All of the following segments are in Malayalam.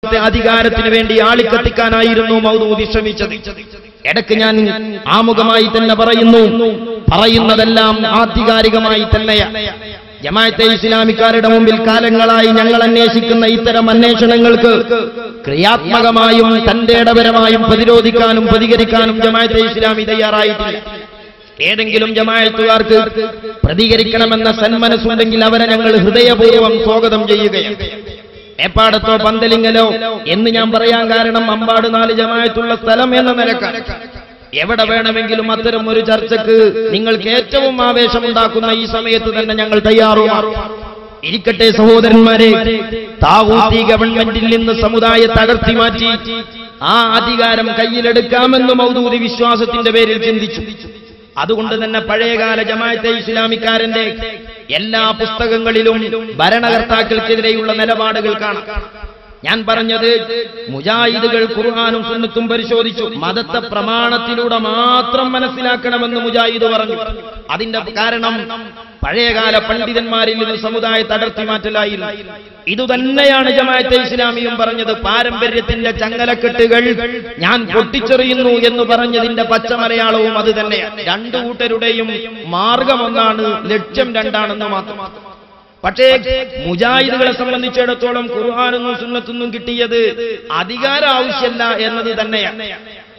വിശ്വാസത്തെ അധികാരത്തിന് വേണ്ടി ആളിക്കത്തിക്കാനായിരുന്നു മൗദൂദി ശ്രമിച്ചത്. ഇടയ്ക്ക് ഞാൻ ആമുഖമായി തന്നെ പറയുന്നതെല്ലാം ആധികാരികമായി തന്നെയാണ്. ജമാഅത്തെ ഇസ്ലാമിക്കാരുടെ മുമ്പിൽ കാലങ്ങളായി ഞങ്ങൾ അന്വേഷിക്കുന്ന ഇത്തരം അന്വേഷണങ്ങൾക്ക് ക്രിയാത്മകമായും തന്റേടപരമായും പ്രതിരോധിക്കാനും പ്രതികരിക്കാനും ജമാഅത്തെ ഇസ്ലാമി തയ്യാറായിട്ടില്ല. ഏതെങ്കിലും ജമാഅത്തുകാർക്ക് പ്രതികരിക്കണമെന്ന സന്മനസ്സുണ്ടെങ്കിൽ അവരെ ഞങ്ങൾ ഹൃദയപൂർവ്വം സ്വാഗതം ചെയ്യുകയാണ്. ഏപ്പാടത്തോ പന്തലിങ്ങലോ എന്ന് ഞാൻ പറയാൻ കാരണം അമ്പാട് 4 ജമാഅത്തുള്ള സ്ഥലം എന്ന നിലക്കാണ്. എവിടെ വേണമെങ്കിലും അത്തരം ഒരു ചർച്ചക്ക് നിങ്ങൾക്ക് ഏറ്റവും ആവേശമുണ്ടാക്കുന്ന ഈ സമയത്ത് തന്നെ ഞങ്ങൾ തയ്യാറുമാണ്. ഇരിക്കട്ടെ സഹോദരന്മാരെ, താഗൂത്തി ഗവൺമെന്റിൽ നിന്ന് സമുദായത്തെ അടർത്തി മാറ്റി ആ അധികാരം കയ്യിലെടുക്കാമെന്ന് മൗദൂദി വിശ്വാസത്തിന്റെ പേരിൽ ചിന്തിച്ചു. അതുകൊണ്ട് തന്നെ പഴയകാല ജമാഅത്തെ ഇസ്ലാമിക്കാരന്റെ എല്ലാ പുസ്തകങ്ങളിലും ഭരണകർത്താക്കൾക്കെതിരെയുള്ള നിലപാടുകൾ കാണാം. ഞാൻ പറഞ്ഞത് മുജാഹിദുകൾ ഖുർആനും സുന്നത്തും പരിശോധിച്ചു. മതത്തെ പ്രമാണത്തിലൂടെ മാത്രം മനസ്സിലാക്കണമെന്ന് മുജാഹിദ് പറഞ്ഞു. അതിന്റെ കാരണം പഴയകാല പണ്ഡിതന്മാരിൽ നിന്ന് സമുദായത്തെ അടർത്തി മാറ്റലായിരുന്നു. ഇതുതന്നെയാണ് ജമാഅത്തെ ഇസ്ലാമിയും പറഞ്ഞത്. പാരമ്പര്യത്തിന്റെ ചങ്ങലക്കെട്ടുകൾ ഞാൻ പൊട്ടിച്ചെറിയുന്നു എന്ന് പറഞ്ഞതിന്റെ പച്ചമലയാളവും അത് തന്നെയാണ്. രണ്ടു കൂട്ടരുടെയും മാർഗം ഒന്നാണ്, ലക്ഷ്യം രണ്ടാണെന്ന് മാത്രം. പക്ഷേ മുജാഹിദുകളെ സംബന്ധിച്ചിടത്തോളം ഖുർആനൊന്നും സുന്നത്തൊന്നും കിട്ടിയത് അധികാര ആവശ്യമല്ല എന്നത് തന്നെയാണ്.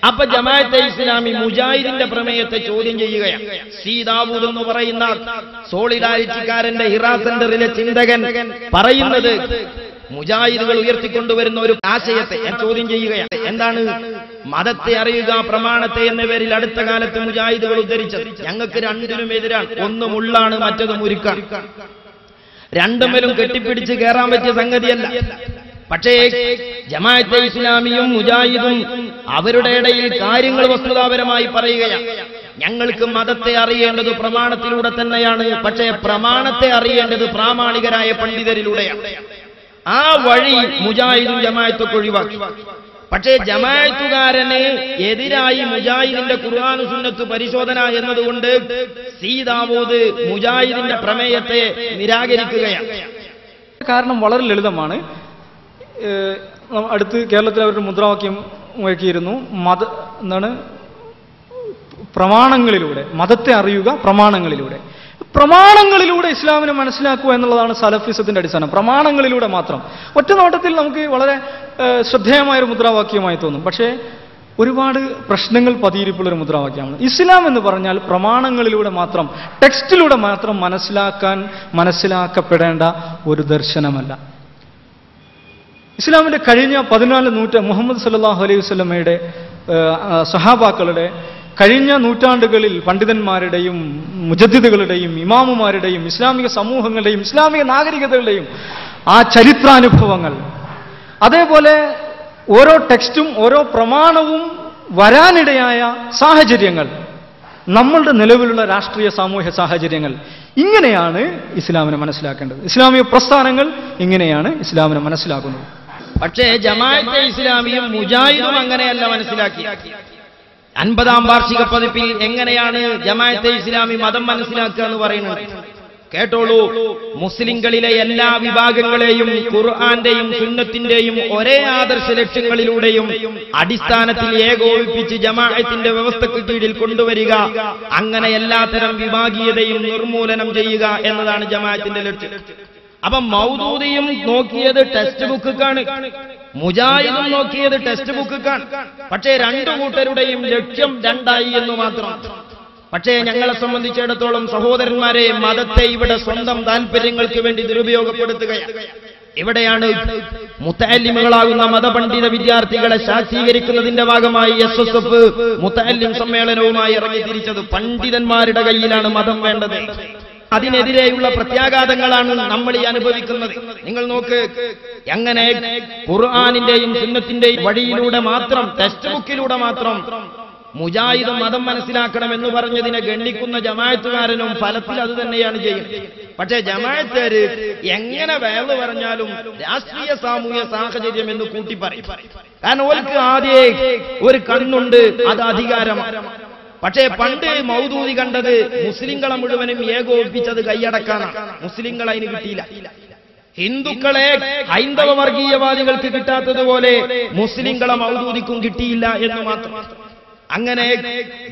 അപ്പൊ ജമാഅത്തെ ഇസ്ലാമി മുജാഹിദിന്റെ പ്രമേയത്തെ ചോദ്യം ചെയ്യുകയാണ്. സി ദാവൂദ് എന്ന് പറയുന്ന സോളിഡാരിറ്റിക്കാരന്റെ ഹിറാ സെന്ററിലെ ചിന്തകൻ പറയുന്നത് മുജാഹിദുകൾ ഉയർത്തിക്കൊണ്ടുവരുന്ന ഒരു ആശയത്തെ ചോദ്യം ചെയ്യുകയാണ്. എന്താണ്? മതത്തെ അറിയുക, പ്രമാണത്തെ എന്ന പേരിൽ അടുത്ത കാലത്ത് മുജാഹിദുകൾ ഉദ്ധരിച്ചത്. ഞങ്ങൾക്ക് രണ്ടിനും എതിരാണ്. ഒന്ന് മുള്ളാണ്, മറ്റത് മുരുക്കാണ്. രണ്ടുമേലും കെട്ടിപ്പിടിച്ച് കയറാൻ പറ്റിയ സംഗതിയല്ല. പക്ഷേ ജമാഅത്തെ ഇസ്ലാമിയും മുജാഹിദും അവരുടെ ഇടയിൽ കാര്യങ്ങൾ വസ്തുതാപരമായി പറയുകയാണ്. ഞങ്ങൾക്ക് മതത്തെ അറിയേണ്ടത് പ്രമാണത്തിലൂടെ തന്നെയാണ്, പക്ഷേ പ്രമാണത്തെ അറിയേണ്ടത് പ്രാമാണികരായ പണ്ഡിതരിലൂടെയാണ്. ആ വഴി മുജാഹിദും ജമാഅത്തൊക്കെ ഒഴിവാക്കി. പക്ഷേ ജമാഅത്തുകാരന് എതിരായി മുജാഹിദിന്റെ ഖുർആൻ സുന്നത്ത് പരിശോധന എന്നതുകൊണ്ട് സി ദാവൂദ് മുജാഹിദിന്റെ പ്രമേയത്തെ നിരാകരിക്കുകയാണ്. കാരണം വളരെ ലളിതമാണ്. അടുത്ത് കേരളത്തിൽ അവരുടെ മുദ്രാവാക്യം മുഴക്കിയിരുന്നു. പ്രമാണങ്ങളിലൂടെ മതത്തെ അറിയുക, പ്രമാണങ്ങളിലൂടെ ഇസ്ലാമിനെ മനസ്സിലാക്കുക എന്നുള്ളതാണ് സലഫിസത്തിന്റെ അടിസ്ഥാനം. പ്രമാണങ്ങളിലൂടെ മാത്രം. ഒറ്റ നോട്ടത്തിൽ നമുക്ക് വളരെ ശ്രദ്ധേയമായൊരു മുദ്രാവാക്യമായി തോന്നും. പക്ഷേ ഒരുപാട് പ്രശ്നങ്ങൾ പതിയിരിപ്പുള്ളൊരു മുദ്രാവാക്യമാണ്. ഇസ്ലാം എന്ന് പറഞ്ഞാൽ പ്രമാണങ്ങളിലൂടെ മാത്രം, ടെക്സ്റ്റിലൂടെ മാത്രം മനസ്സിലാക്കപ്പെടേണ്ട ഒരു ദർശനമല്ല. ഇസ്ലാമിന്റെ കഴിഞ്ഞ 14 മുഹമ്മദ് സല്ലല്ലാഹു അലൈഹി വസല്ലമയുടെ സഹാബാക്കളുടെ കഴിഞ്ഞ നൂറ്റാണ്ടുകളിൽ പണ്ഡിതന്മാരുടെയും മുജദ്ദിദുകളുടെയും ഇമാമുമാരുടെയും ഇസ്ലാമിക സമൂഹങ്ങളുടെയും ഇസ്ലാമിക നാഗരികതകളുടെയും ആ ചരിത്രാനുഭവങ്ങൾ, അതേപോലെ ഓരോ ടെക്സ്റ്റും ഓരോ പ്രമാണവും വരാനിടയായ സാഹചര്യങ്ങൾ, നമ്മളുടെ നിലവിലുള്ള രാഷ്ട്രീയ സാമൂഹ്യ സാഹചര്യങ്ങൾ, ഇങ്ങനെയാണ് ഇസ്ലാമിനെ മനസ്സിലാക്കേണ്ടത്. ഇസ്ലാമിക പ്രസ്ഥാനങ്ങൾ ഇങ്ങനെയാണ് ഇസ്ലാമിനെ മനസ്സിലാക്കുന്നത്. പക്ഷേ ജമാഅത്തെ ഇസ്ലാമിയും മുജാഹിദും അങ്ങനെയല്ല മനസ്സിലാക്കി. 50ാം വാർഷിക പതിപ്പിൽ എങ്ങനെയാണ് ജമാഅത്തെ ഇസ്ലാമി മതം മനസ്സിലാക്കുക എന്ന് പറയുന്നത് കേട്ടോളൂ. മുസ്ലിങ്ങളിലെ എല്ലാ വിഭാഗങ്ങളെയും ഖുർആന്റെയും സുന്നത്തിന്റെയും ഒരേ ആദർശ ലക്ഷ്യങ്ങളിലൂടെയും അടിസ്ഥാനത്തിൽ ഏകോപിപ്പിച്ച് ജമാഅത്തിന്റെ വ്യവസ്ഥയ്ക്ക് കീഴിൽ കൊണ്ടുവരിക, അങ്ങനെ എല്ലാത്തരം വിഭാഗീയതയും നിർമൂലനം ചെയ്യുക എന്നതാണ് ജമാഅത്തിന്റെ ലക്ഷ്യം. അപ്പം മൗദൂദിയും നോക്കിയത് ടെക്സ്റ്റ് ബുക്കാണ്, മുജാഹിദും നോക്കിയത് ടെക്സ്റ്റ് ബുക്കാണ്. പക്ഷേ രണ്ടു കൂട്ടരുടെയും ലക്ഷ്യം രണ്ടായി എന്ന് മാത്രം. പക്ഷേ ഞങ്ങളെ സംബന്ധിച്ചിടത്തോളം സഹോദരന്മാരെ, മതത്തെ ഇവിടെ സ്വന്തം താല്പര്യങ്ങൾക്ക് വേണ്ടി ദുരുപയോഗപ്പെടുത്തുകയാണ്. ഇവിടെയാണ് മുത്തഅല്ലിമുകളാകുന്ന മതപണ്ഡിത വിദ്യാർത്ഥികളെ ശാക്തീകരിക്കുന്നതിന്റെ ഭാഗമായി SSF മുത്തഅല്ലിം സമ്മേളനവുമായി ഇറങ്ങി തിരിച്ചത്. പണ്ഡിതന്മാരുടെ കയ്യിലാണ് മതം വേണ്ടത്. അതിനെതിരെയുള്ള പ്രത്യാഘാതങ്ങളാണ് നമ്മൾ ഈ അനുഭവിക്കുന്നത്. നിങ്ങൾ നോക്ക്, എങ്ങനെ ഖുർആനിന്റെയും സുന്നത്തിന്റെയും വഴിയിലൂടെ മാത്രം, ടെക്സ്റ്റ് ബുക്കിലൂടെ മാത്രം മുജാഹിദ് മതം മനസ്സിലാക്കണം എന്ന് പറഞ്ഞതിനെ ഗണ്ണിക്കുന്ന ജമാഅത്തുകാരനും ഫലത്തിൽ അത് തന്നെയാണ് ചെയ്യുന്നത്. പക്ഷേ ജമാഅത്തുകാര് എങ്ങനെ വേള് പറഞ്ഞാലും രാഷ്ട്രീയ സാമൂഹ്യ സാഹചര്യം എന്ന് കൂട്ടി പറയും. കാരണം ഓർക്ക് ആദ്യേ ഒരു കണ്ണുണ്ട്, അത് അധികാരമാണ്. പക്ഷേ പണ്ട് മൗദൂദി കണ്ടത് മുസ്ലിങ്ങളെ മുഴുവനും ഏകോപിപ്പിച്ചത് കൈയടക്കാനാണ്. മുസ്ലിങ്ങൾ അതിന് കിട്ടിയില്ല. ഹിന്ദുക്കളെ ഹൈന്ദവ വർഗീയവാദികൾക്ക് കിട്ടാത്തതുപോലെ മുസ്ലിങ്ങളെ മൗദൂദിക്കും കിട്ടിയില്ല എന്ന് മാത്രം. അങ്ങനെ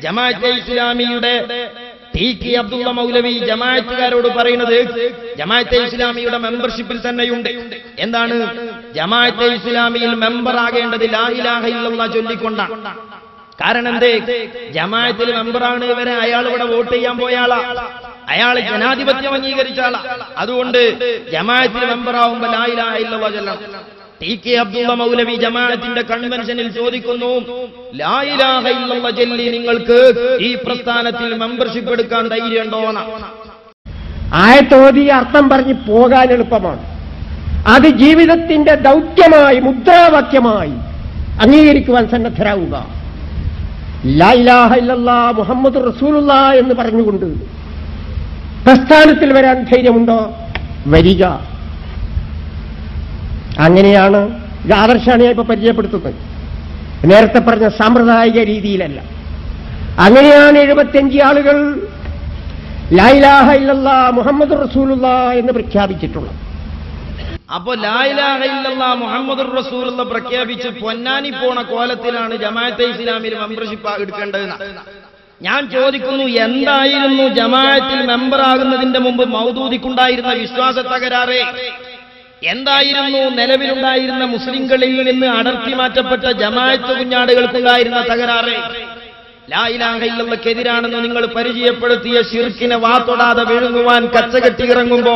ജമാഅത്തെ ഇസ്ലാമിയുടെ ടി.കെ. അബ്ദുള്ള മൗലവി ജമാഅത്തുകാരോട് പറയുന്നത് ജമാഅത്തെ ഇസ്ലാമിയുടെ മെമ്പർഷിപ്പിൽ തന്നെയുണ്ട്. എന്താണ്? ജമാഅത്തെ ഇസ്ലാമിയിൽ മെമ്പർ ആകേണ്ടത് ലാ ഇലാഹ ഇല്ലല്ലാഹ് ചൊല്ലിക്കൊണ്ടാണ്. കാരണം എന്തേ? ജമാഅത്തിൽ മെമ്പറാണ് ഇവരെ, അയാൾ ഇവിടെ വോട്ട് ചെയ്യാൻ പോയ ആളാ, അയാൾ ജനാധിപത്യം അംഗീകരിച്ച ആളാ. അതുകൊണ്ട് ജമാഅത്തിൽ മെമ്പറാവുമ്പോൾ ലാ ഇലാഹ ഇല്ലല്ലാഹ് ചൊല്ലണം. ടി.കെ. അബ്ദുള്ള മൗലവി ജമാഅത്തിന്റെ കൺവെൻഷനിൽ ചോദിക്കുന്നു, ലാ ഇലാഹ ഇല്ലല്ലാഹ് ചൊല്ലി നിങ്ങൾക്ക് ഈ പ്രസ്ഥാനത്തിൽ മെമ്പർഷിപ്പ് എടുക്കാൻ ധൈര്യമുണ്ടോന്ന്? ആയത്തോതി അർത്ഥം പറഞ്ഞ് പോകാൻ എളുപ്പമാണ്. അത് ജീവിതത്തിന്റെ ദൗത്യമായി മുദ്രാവാക്യമായി അംഗീകരിക്കുവാൻ സന്നദ്ധരാവുക. ലാ ഇലാഹ ഇല്ലല്ലാഹ് മുഹമ്മദ് റസൂലുള്ളാഹ് എന്ന് പറഞ്ഞുകൊണ്ട് പ്രസ്ഥാനത്തിൽ വരാൻ ധൈര്യമുണ്ടോ? വരിക. അങ്ങനെയാണ് ഇത് ആദർശമാണ് ഞാൻ ഇപ്പൊ പരിചയപ്പെടുത്തുന്നത്, നേരത്തെ പറഞ്ഞ സാമ്പ്രദായിക രീതിയിലല്ല. അങ്ങനെയാണ് 75 ആളുകൾ ലാ ഇലാഹ ഇല്ലല്ലാഹ് മുഹമ്മദ് റസൂലുള്ളാഹ് എന്ന് പ്രഖ്യാപിച്ചിട്ടുള്ളത്. അപ്പൊ ലാ ഇലാഹ ഇല്ലല്ലാഹ് മുഹമ്മദുർ റസൂലുള്ളാഹ് പ്രഖ്യാപിച്ച് പൊന്നാനി പോണ കോലത്തിലാണ് ജമാഅത്തെ ഇസ്ലാമിൽ മെമ്പർഷിപ്പ് എടുക്കേണ്ടത്. ഞാൻ ചോദിക്കുന്നു, എന്തായിരുന്നു ജമാഅത്തിൽ മെമ്പറാകുന്നതിന്റെ മുമ്പ് മൗദൂദിക്കുണ്ടായിരുന്ന വിശ്വാസ തകരാറ്? എന്തായിരുന്നു നിലവിലുണ്ടായിരുന്ന മുസ്ലിങ്ങളിൽ നിന്ന് അടർത്തി മാറ്റപ്പെട്ട ജമാഅത്ത് കുഞ്ഞാടുകൾക്കുണ്ടായിരുന്ന തകരാറ്? ലാ ഇലാഹ ഇല്ലല്ലാഹ്ക്കെതിരാണെന്ന് നിങ്ങൾ പരിചയപ്പെടുത്തിയ ശിർക്കിനെ വാതൊടാതെ വിഴുങ്ങുവാൻ കച്ചകെട്ടി ഇറങ്ങുമ്പോ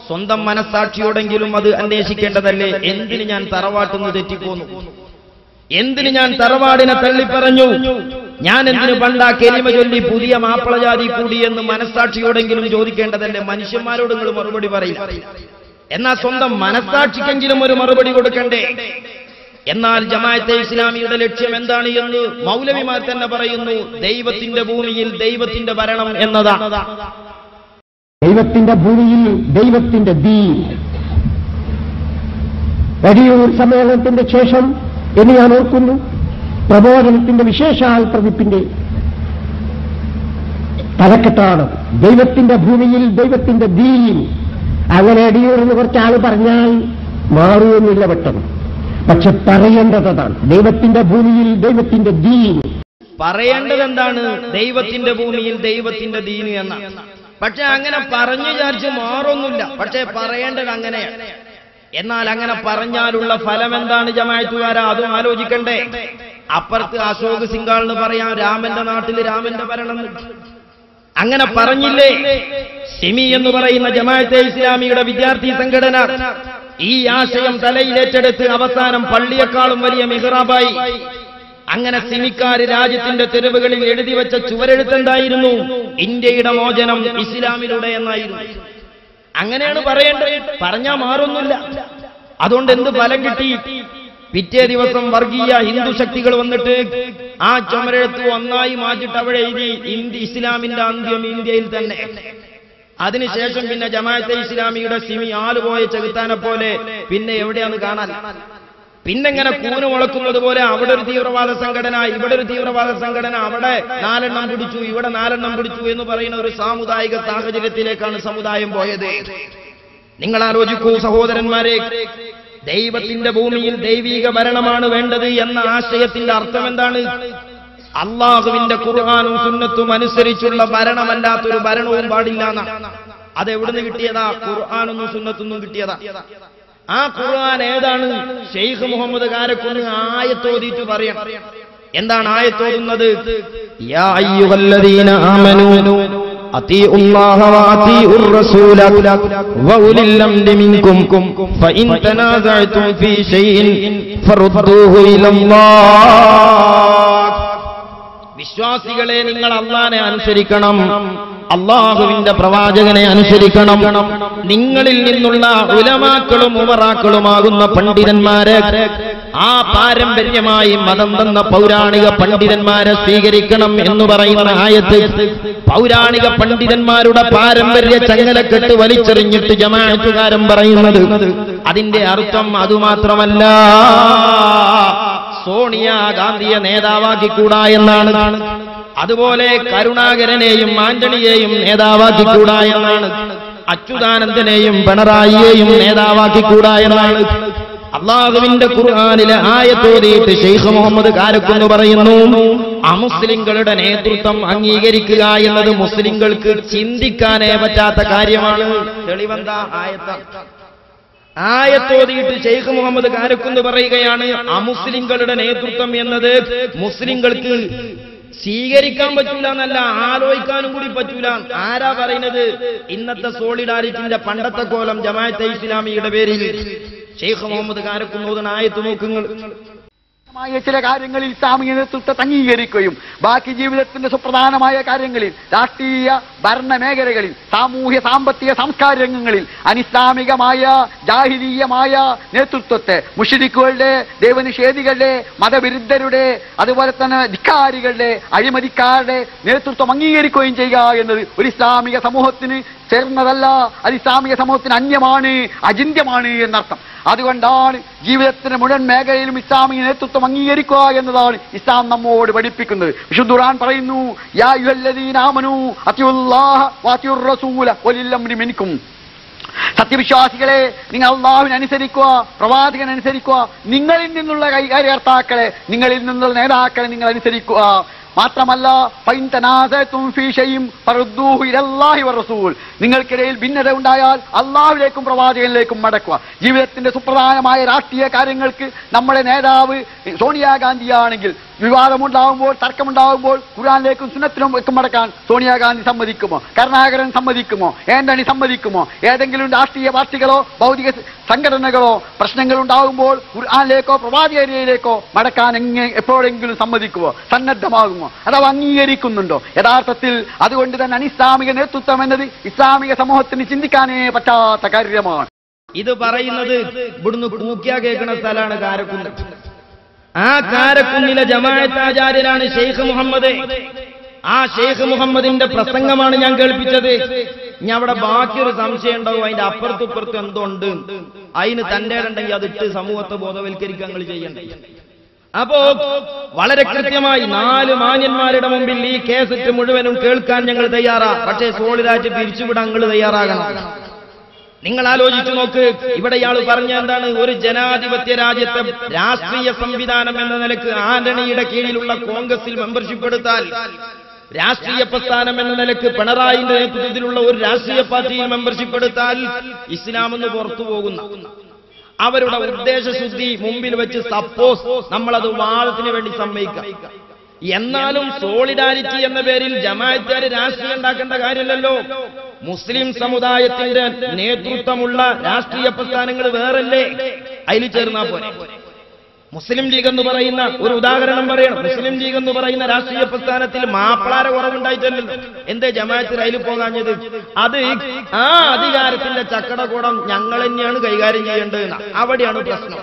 സ്വന്തം മനസ്സാക്ഷിയോടെങ്കിലും അത് അന്വേഷിക്കേണ്ടതല്ലേ? എന്തിന് ഞാൻ തറവാട്ടുന്നു തെറ്റിപ്പോന്നു? എന്തിന് ഞാൻ തറവാടിനെ തള്ളിപ്പറഞ്ഞു? ഞാൻ എന്തിനു പണ്ടാ കെലിമ ചൊല്ലി പുതിയ മാപ്പിളജാതി കൂടി എന്ന് മനസ്സാക്ഷിയോടെങ്കിലും ചോദിക്കേണ്ടതല്ലേ? മനുഷ്യന്മാരോട് നിങ്ങൾ മറുപടി പറയില്ല, എന്നാൽ സ്വന്തം മനസ്സാക്ഷിക്കെങ്കിലും ഒരു മറുപടി കൊടുക്കണ്ടേ? എന്നാൽ ജമാഅത്തെ ഇസ്ലാമിയുടെ ലക്ഷ്യം എന്താണ് എന്ന് മൗലവിമാർ തന്നെ പറയുന്നു. ദൈവത്തിന്റെ ഭൂമിയിൽ ദൈവത്തിന്റെ ഭരണം എന്നതാണ്. ദൈവത്തിന്റെ ഭൂമിയിൽ ദൈവത്തിന്റെ ദീൻ. വലിയൊരു സമ്മേളനത്തിന്റെ ശേഷം എന്ന് ഞാൻ ഓർക്കുന്നു, പ്രബോധനത്തിന്റെ വിശേഷാൽ പതിപ്പിന്റെ തലക്കെട്ടാണ് ദൈവത്തിന്റെ ഭൂമിയിൽ ദൈവത്തിന്റെ ദീൻ. അങ്ങനെ അടിയൂർന്ന് കുറച്ചാൾ പറഞ്ഞാൽ മാറുമെന്നില്ല പെട്ടെന്ന്, പക്ഷെ പറയേണ്ടതാണ് ദൈവത്തിന്റെ ഭൂമിയിൽ ദൈവത്തിന്റെ ദീൻ. പറയേണ്ടത് എന്താണ്? ദൈവത്തിന്റെ ഭൂമിയിൽ ദൈവത്തിന്റെ ദീൻ എന്ന. പക്ഷെ അങ്ങനെ പറഞ്ഞു വിചാരിച്ച് മാറൊന്നുമില്ല, പക്ഷെ പറയേണ്ടത് അങ്ങനെയാണ്. എന്നാൽ അങ്ങനെ പറഞ്ഞാലുള്ള ഫലം എന്താണ് ജമാഅത്തുകാരാ? അതും ആലോചിക്കണ്ടേ? അപ്പുറത്ത് അശോക് സിംഗാളിന് പറയാം രാമന്റെ നാട്ടിൽ രാമന്റെ ഭരണം. അങ്ങനെ പറഞ്ഞില്ലേ? സിമി എന്ന് പറയുന്ന ജമാഅത്തെ ഇസ്ലാമിയുടെ വിദ്യാർത്ഥി സംഘടന ഈ ആശയം തലയിലേറ്റെടുത്ത് അവസാനം പള്ളിയെക്കാളും വലിയ മിഹ്റാബായി. അങ്ങനെ സിമിക്കാര് രാജ്യത്തിന്റെ തെരുവുകളിൽ എഴുതിവെച്ച ചുവരെഴുത്തെന്തായിരുന്നു? ഇന്ത്യയുടെ മോചനം ഇസ്ലാമിലൂടെ എന്നായിരുന്നു. അങ്ങനെയാണ് പറയേണ്ടത്, പറഞ്ഞാൽ മാറൊന്നുമില്ല. അതുകൊണ്ട് എന്ത് ഫലം കിട്ടി? പിറ്റേ ദിവസം വർഗീയ ഹിന്ദു ശക്തികൾ വന്നിട്ട് ആ ചുമരെഴുത്ത് ഒന്നായി മാറ്റിട്ട് അവിടെ എഴുതി ഇസ്ലാമിന്റെ അന്ത്യം ഇന്ത്യയിൽ തന്നെ. അതിനുശേഷം പിന്നെ ജമാഅത്തെ ഇസ്ലാമിയുടെ സിമി ആളുപോയ ചെകുത്താനെ പോലെ പിന്നെ എവിടെയാന്ന് കാണാൻ. പിന്നെങ്ങനെ കൂന് മുളക്കുന്നത് പോലെ അവിടെ ഒരു തീവ്രവാദ സംഘടന, ഇവിടെ ഒരു തീവ്രവാദ സംഘടന, അവിടെ 4 എണ്ണം പിടിച്ചു, ഇവിടെ 4 എണ്ണം പിടിച്ചു എന്ന് പറയുന്ന ഒരു സാമുദായിക സാഹചര്യത്തിലേക്കാണ് സമുദായം പോയത്. നിങ്ങൾ ആലോചിക്കൂ സഹോദരന്മാരെ, ദൈവത്തിന്റെ ഭൂമിയിൽ ദൈവിക ഭരണമാണ് വേണ്ടത് എന്ന ആശയത്തിന്റെ അർത്ഥം എന്താണ്? അള്ളാഹുവിന്റെ ഖുർആനും സുന്നത്തും അനുസരിച്ചുള്ള ഭരണമല്ലാത്തൊരു ഭരണവും പാടില്ല എന്നാ. അതെവിടുന്ന് കിട്ടിയതാ? ഖുർആനൊന്നും സുന്നത്തൊന്നും കിട്ടിയതാ. ആ ഖുർആൻ ഏതാണ്? ഷെയ്ഖ് മുഹമ്മദ് കാരക്കുന്ന് ആയത്തോതിയിട്ട് പറയണം. എന്താണ് ആയത്തോതുന്നത്? യാ അയ്യുഹല്ലദീന ആമനൂ അതീഉല്ലാഹ വഅതീഉർ റസൂല വഉലിൽ അംരി മിൻകും ഫഇൻ തനാസഅതും ഫീ ഷൈഇൻ ഫറുദ്ദൂഹു ഇലല്ലാഹ്. വിശ്വാസികളെ, നിങ്ങൾ അല്ലാഹുവിനെ അനുസരിക്കണം, അള്ളാഹുവിന്റെ പ്രവാചകനെ അനുസരിക്കണം. നിങ്ങളിൽ നിന്നുള്ള ഉലമാക്കളും ഉമറാക്കളുമാകുന്ന പണ്ഡിതന്മാരെ, ആ പാരമ്പര്യമായി മതം തന്ന പൗരാണിക പണ്ഡിതന്മാരെ സ്വീകരിക്കണം എന്ന് പറയുന്ന ആയത്ത് പൗരാണിക പണ്ഡിതന്മാരുടെ പാരമ്പര്യ ചങ്ങലക്കെട്ട് വലിച്ചെറിഞ്ഞിട്ട് ജമാഅത്തുകാരൻ പറയുന്നത് അതിന്റെ അർത്ഥം അതുമാത്രമല്ല, സോണിയാഗാന്ധിയെ നേതാവാക്കിക്കൂടാ എന്നാണ്. അതുപോലെ കരുണാകരനെയും ആന്റണിയെയും നേതാവാക്കിക്കൂടാ എന്നാണ്. അച്യുതാനന്ദനെയും പിണറായിയെയും നേതാവാക്കിക്കൂടാ എന്നാണ് അള്ളാഹുവിന്റെ ഖുർആനിലെ ആയത്തോതിയിട്ട് ശൈഖ് മുഹമ്മദ് കാരക്കുന്ന് പറയുന്നു, അമുസ്ലിങ്ങളുടെ നേതൃത്വം അംഗീകരിക്കുക എന്നത് മുസ്ലിങ്ങൾക്ക് ചിന്തിക്കാനേ പറ്റാത്ത കാര്യമാണ്. തെളിവെന്താ? ആയത്തോതിയിട്ട് ശൈഖ് മുഹമ്മദ് കാരക്കുന്ന് പറയുകയാണ്, അമുസ്ലിങ്ങളുടെ നേതൃത്വം എന്നത് മുസ്ലിങ്ങൾക്ക് സ്വീകരിക്കാൻ പറ്റൂല എന്നല്ല, ആലോചിക്കാനും കൂടി പറ്റൂല. ആരാ പറയുന്നത്? ഇന്നത്തെ സോളിഡാരിറ്റിന്റെ പണ്ടത്തെ കോലം ജമാഅത്തെ ഇസ്ലാമിയുടെ പേരിൽ ശൈഖ് മുഹമ്മദ് കാരക്കുന്ന് ആയത്ത് നോക്കുങ്ങൾ. ചില കാര്യങ്ങളിൽ ഇസ്ലാമിക നേതൃത്വത്തെ അംഗീകരിക്കുകയും ബാക്കി ജീവിതത്തിന്റെ സുപ്രധാനമായ കാര്യങ്ങളിൽ, രാഷ്ട്രീയ ഭരണ മേഖലകളിൽ, സാമൂഹ്യ സാമ്പത്തിക സാംസ്കാരിക രംഗങ്ങളിൽ അനിസ്ലാമികമായ ജാഹിലീയമായ നേതൃത്വത്തെ മുശ്രിക്കുകളുടെ, ദൈവനിഷേധികളുടെ, മതവിരുദ്ധരുടെ, അതുപോലെ തന്നെ ധിക്കാരികളുടെ, അഴിമതിക്കാരുടെ നേതൃത്വം അംഗീകരിക്കുകയും ചെയ്യുക എന്നത് ഒരു ഇസ്ലാമിക സമൂഹത്തിന് ചേർന്നതല്ല, അത് ഇസ്ലാമിക സമൂഹത്തിന് അന്യമാണ്, അചിന്യമാണ് എന്നർത്ഥം. അതുകൊണ്ടാണ് ജീവിതത്തിന്റെ മുഴുവൻ മേഖലയിലും ഇസ്ലാമിക നേതൃത്വം അംഗീകരിക്കുക എന്നതാണ് ഇസ്ലാം നമ്മോട് പഠിപ്പിക്കുന്നത്. വിശുദ്ധ ഖുർആൻ പറയുന്നു, യാ അയ്യുഹല്ലദീന ആമനൂ അത്തിയുല്ലാഹ വഅത്തിയുർ റസൂല വലിൽ അംരി മിൻകും. സത്യവിശ്വാസികളെ, നിങ്ങൾ അല്ലാഹുവിനെ അനുസരിക്കുക, പ്രവാചകനെ അനുസരിക്കുക, നിങ്ങളിൽ നിന്നുള്ള കാര്യകർത്താക്കളെ, നിങ്ങളിൽ നിന്നുള്ള നേതാക്കളെ നിങ്ങൾ അനുസരിക്കുക. മാത്രമല്ല, നിങ്ങൾക്കിടയിൽ ഭിന്നത ഉണ്ടായാൽ അള്ളാഹുവിലേക്കും പ്രവാചകനിലേക്കും മടക്കുക. ജീവിതത്തിന്റെ സുപ്രധാനമായ രാഷ്ട്രീയ കാര്യങ്ങൾക്ക് നമ്മുടെ നേതാവ് സോണിയാഗാന്ധിയാണെങ്കിൽ വിവാദമുണ്ടാകുമ്പോൾ, തർക്കമുണ്ടാകുമ്പോൾ ഖുർആനിലേക്കും സുന്നത്തിലേക്കും മടക്കാൻ സോണിയാഗാന്ധി സമ്മതിക്കുമോ? കരുണാകരൻ സമ്മതിക്കുമോ? ആന്റണി സമ്മതിക്കുമോ? ഏതെങ്കിലും രാഷ്ട്രീയ പാർട്ടികളോ ഭൗതിക സംഘടനകളോ പ്രശ്നങ്ങൾ ഉണ്ടാകുമ്പോൾ ഖുർആനിലേക്കോ പ്രവാചകനിലേക്കോ മടക്കാൻ എപ്പോഴെങ്കിലും സമ്മതിക്കുമോ? സന്നദ്ധമാകുമോ? അഥവാ അംഗീകരിക്കുന്നുണ്ടോ? യഥാർത്ഥത്തിൽ അതുകൊണ്ട് തന്നെ അനിസ്ലാമിക നേതൃത്വം എന്നത് ഇസ്ലാമിക സമൂഹത്തിന് ചിന്തിക്കാനേ പറ്റാത്ത കാര്യമാണ്. ഇത് പറയുന്നത് ഇവിടുന്ന് കൂക്കിയാ കേൾക്കുന്ന സ്ഥലമാണ് കാരക്കുന്ന്. ആ കാരക്കുന്നിലെ ജമാഅത്ത് ആചാര്യനാണ് ശൈഖ് മുഹമ്മദ്. ആ ശൈഖ് മുഹമ്മദിന്റെ പ്രസംഗമാണ് ഞാൻ കേൾപ്പിച്ചത്. ഇനി അവിടെ ബാക്കിയൊരു സംശയം ഉണ്ടാവും, അതിന്റെ അപ്പുറത്തുപ്പുറത്തും എന്തോ ഉണ്ട്, അതിന് തന്റെ ഉണ്ടെങ്കിൽ അതിട്ട് സമൂഹത്തെ ബോധവൽക്കരിക്കുക നിങ്ങൾ ചെയ്യണ്ടേ. അപ്പോ വളരെ കൃത്യമായി 4 മാന്യന്മാരുടെ മുമ്പിൽ ഈ കേസറ്റ് മുഴുവനും കേൾക്കാൻ ഞങ്ങൾ തയ്യാറാ. പക്ഷേ സോളിഡായിട്ട് പിരിച്ചുവിടാൻ നിങ്ങൾ തയ്യാറാകണം. നിങ്ങൾ ആലോചിച്ചു നോക്ക്, ഇവിടെ ഇയാൾ പറഞ്ഞ എന്താണ്? ഒരു ജനാധിപത്യ രാജ്യത്തെ രാഷ്ട്രീയ സംവിധാനം എന്ന നിലക്ക് ആന്റണിയുടെ കീഴിലുള്ള കോൺഗ്രസിൽ മെമ്പർഷിപ്പ് എടുത്താൽ, രാഷ്ട്രീയ പ്രസ്ഥാനം എന്ന നിലക്ക് പിണറായിന്റെ നേതൃത്വത്തിലുള്ള ഒരു രാഷ്ട്രീയ പാർട്ടിയിൽ മെമ്പർഷിപ്പ് എടുത്താൽ ഇസ്ലാമെന്ന് പുറത്തു പോകുന്ന അവരുടെ ഉദ്ദേശശുദ്ധി മുമ്പിൽ വെച്ച് സപ്പോസ് നമ്മളത് വാദത്തിന് വേണ്ടി സമ്മതിക്കാം. എന്നാലും സോളിഡാരിറ്റി എന്ന പേരിൽ ജമാഅത്തുകാർ രാഷ്ട്രീയം ഉണ്ടാക്കേണ്ട കാര്യമല്ലല്ലോ. മുസ്ലിം സമുദായത്തിന്റെ നേതൃത്വമുള്ള രാഷ്ട്രീയ പ്രസ്ഥാനങ്ങൾ വേറല്ലേ, അതിൽ ചേർന്നാ പോലെ. മുസ്ലിം ലീഗ് എന്ന് പറയുന്ന ഒരു ഉദാഹരണം പറയണം. മുസ്ലിം ലീഗ് എന്ന് പറയുന്ന രാഷ്ട്രീയ പ്രസ്ഥാനത്തിൽ മാപ്പിളാര കുറവുണ്ടായിട്ടല്ലോ. എന്തേ ജമാഅത്ത് അതിൽ പോകാഞ്ഞത്? അത് ആ അധികാരത്തിന്റെ ചക്കടകൂടം ഞങ്ങൾ തന്നെയാണ് കൈകാര്യം ചെയ്യേണ്ടത്. അവിടെയാണ് പ്രശ്നം.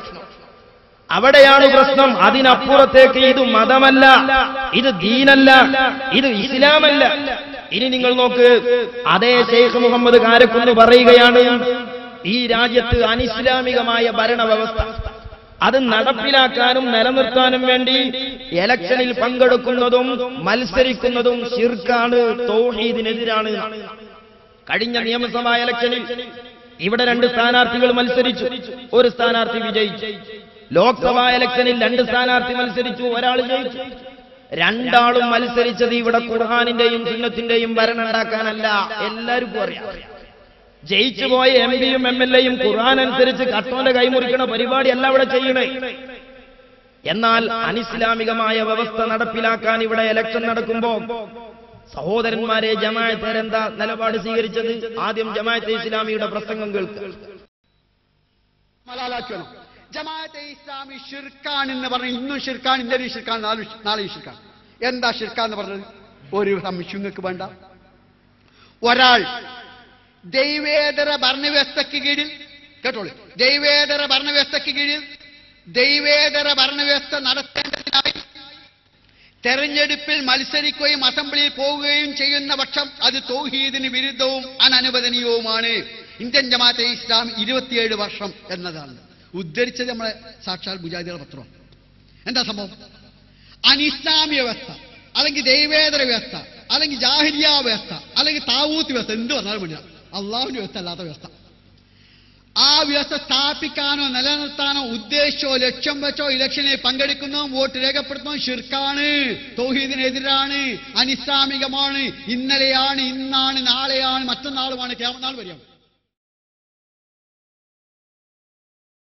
അവിടെയാണ് പ്രശ്നം. അതിനപ്പുറത്തേക്ക് ഇത് മതമല്ല, ഇത് ദീനല്ല, ഇത് ഇസ്ലാമല്ല. ഇനി നിങ്ങൾ നോക്ക്, അതേ ശൈഖ് മുഹമ്മദ് കാരക്കുന്ന് പറയുകയാണ്, ഈ രാജ്യത്ത് അനിസ്ലാമികമായ ഭരണവ്യവസ്ഥ അത് നടപ്പിലാക്കാനും നിലനിർത്താനും വേണ്ടി ഇലക്ഷനിൽ പങ്കെടുക്കുന്നതും മത്സരിക്കുന്നതും ശിർക്കാണ്, തൗഹീദിനെതിരാണ്. കഴിഞ്ഞ നിയമസഭാ ഇലക്ഷനിൽ ഇവിടെ 2 സ്ഥാനാർത്ഥികൾ മത്സരിച്ചു, ഒരു സ്ഥാനാർത്ഥി വിജയിച്ചു. ലോക്സഭാ ഇലക്ഷനിൽ 2 സ്ഥാനാർത്ഥി മത്സരിച്ചു, ഒരാൾ ജയിച്ചു. രണ്ടാളും മത്സരിച്ചത് ഇവിടെ ഖുർആനിന്റെയും സുന്നത്തിന്റെയും ഭരണം ഉണ്ടാക്കാനല്ല. എല്ലാവർക്കും അറിയാം. ജയിച്ചുപോയ എംപിയും MLAയും ഖുർആൻ അനുസരിച്ച് കട്ടോന്റെ കൈമുറിക്കണ പരിപാടിയല്ല ഇവിടെ ചെയ്യണേ. എന്നാൽ അനിസ്ലാമികമായ വ്യവസ്ഥ നടപ്പിലാക്കാൻ ഇവിടെ ഇലക്ഷൻ നടക്കുമ്പോ സഹോദരന്മാരെ, ജമാഅത്ത് എന്താ നിലപാട് സ്വീകരിച്ചത്? ആദ്യം ജമാഅത്തെ ഇസ്ലാമിയുടെ പ്രസംഗം കേൾക്കുക. ജമാഅത്തെ ഇസ്ലാമി ഷിർക്കാണെന്ന് പറഞ്ഞു. ഇന്നും ഷിർക്കാണ്, ഇന്നലെ ഷിർക്കാണ്, നാളെ ഷിർക്കാണ്. എന്താ ഷിർക്കാന്ന് പറഞ്ഞത്? ഒരു സംശയം നിങ്ങൾക്ക് വേണ്ട. ഒരാൾ ദൈവേതര ഭരണവ്യവസ്ഥയ്ക്ക് കീഴിൽ, കേട്ടോളൂ, ദൈവേതര ഭരണവ്യവസ്ഥയ്ക്ക് കീഴിൽ ദൈവേതര ഭരണവ്യവസ്ഥ നടത്തേണ്ടതിനായി തെരഞ്ഞെടുപ്പിൽ മത്സരിക്കുകയും അസംബ്ലിയിൽ പോവുകയും ചെയ്യുന്ന പക്ഷം അത് തൗഹീദിന് വിരുദ്ധവും അനനുവദനീയവുമാണ്. ഇന്ത്യൻ ജമാഅത്തെ ഇസ്ലാം 27 വർഷം എന്നതാണ് ഉദ്ധരിച്ചത്. നമ്മളെ സാക്ഷാൽ മുജാഹിദുകളുടെ പത്രമാണ്. എന്താ സംഭവം? അനിസ്ലാമിക വ്യവസ്ഥ, അല്ലെങ്കിൽ ദൈവേതര വ്യവസ്ഥ, അല്ലെങ്കിൽ ജാഹിലിയ വ്യവസ്ഥ, അല്ലെങ്കിൽ താവൂത്ത് വ്യവസ്ഥ, എന്ത് പറഞ്ഞാലും വേണ്ട, അള്ളാഹുവിന്റെ വ്യവസ്ഥ അല്ലാത്ത വ്യവസ്ഥ. ആ വ്യവസ്ഥ സ്ഥാപിക്കാനോ നിലനിർത്താനോ ഉദ്ദേശിച്ചോ ലക്ഷ്യം വെച്ചോ ഇലക്ഷനിൽ പങ്കെടുക്കുന്നോ വോട്ട് രേഖപ്പെടുത്തുന്നോ ശിർക്കാണ്, തൗഹീദിനെതിരാണ്, അനിസ്ലാമികമാണ്. ഇന്നലെയാണ്, ഇന്നാണ്, നാളെയാണ്, മറ്റന്നാളുമാണ്, ഖിയാമത്ത് നാൾ വരെയാണ്.